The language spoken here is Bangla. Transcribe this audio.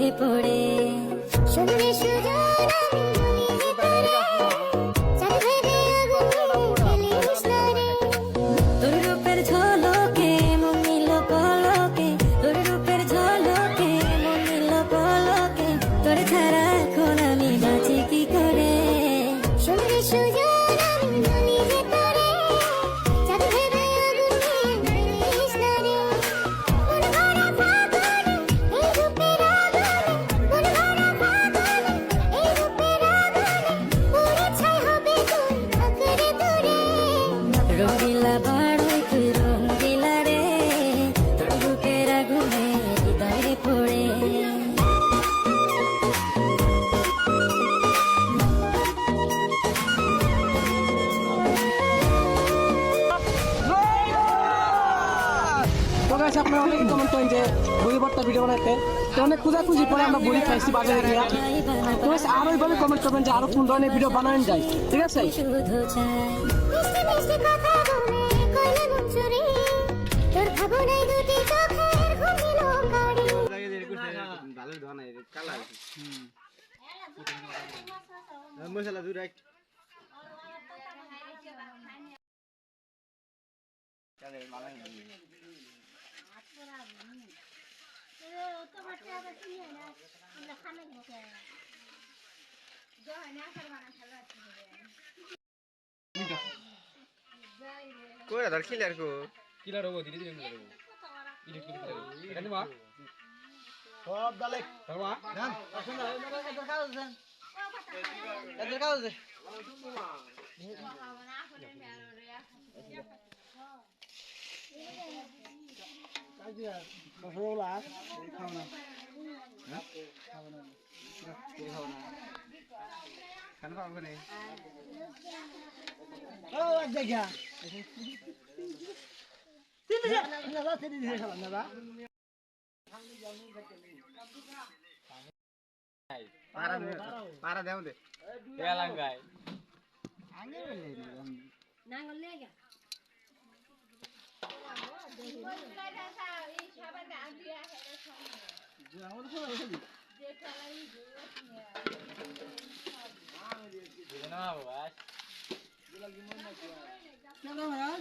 হৃদয়ে পড়ে শুনলে সুজন তোর রূপের ঝলকে মন নিল পলকে তোর রূপের ঝলকে মন নিল পলকে তোর ছাড়া এখন আমি বাঁচি কি করে শুনলে সুজন রঙিলা বাড়ই তুই রঙিলা রে তোর বুকের আগুনে হৃদয়ে পড়ে তো গাইস আপনারা অনেক কমেন্ট করেন যে বড়ি ভর্তা ভিডিও বানাইতে তো অনেক খুঁজাখুঁজি পরে আমরা বড়ি খাইছি বাজারে গিয়ে তো গাইস আরো এইভাবে কমেন্ট করবেন যে আরো কোন ধরনের ভিডিও বানানো যায় ঠিক আছে শুধু চাই মিষ্টি মিষ্টি কথা বলে কইলে মন চুরি তোর ভাবনায় দুটি চোখের ঘুমিল কারি ভালো ধোয়া নাই কালা মশলা দূর রাখ কালে মালা কোরা দর কিলার কো কিলার হবো ধীরে ধীরে কিলার হবো ইডিট করে কিলার হবো এটা নিবা সব ডালে তারবা জান আসুন না এদের কাজ দেন এদের কাজ দে কাজিয়া রোলা খাও না খাও না খাও না খান খাও না ও এক জায়গা তিন না না তিন দিন খাওয়া না বা para de dónde ya langai angel bele নাঙ্গল লেগা na bas Kenapa ya?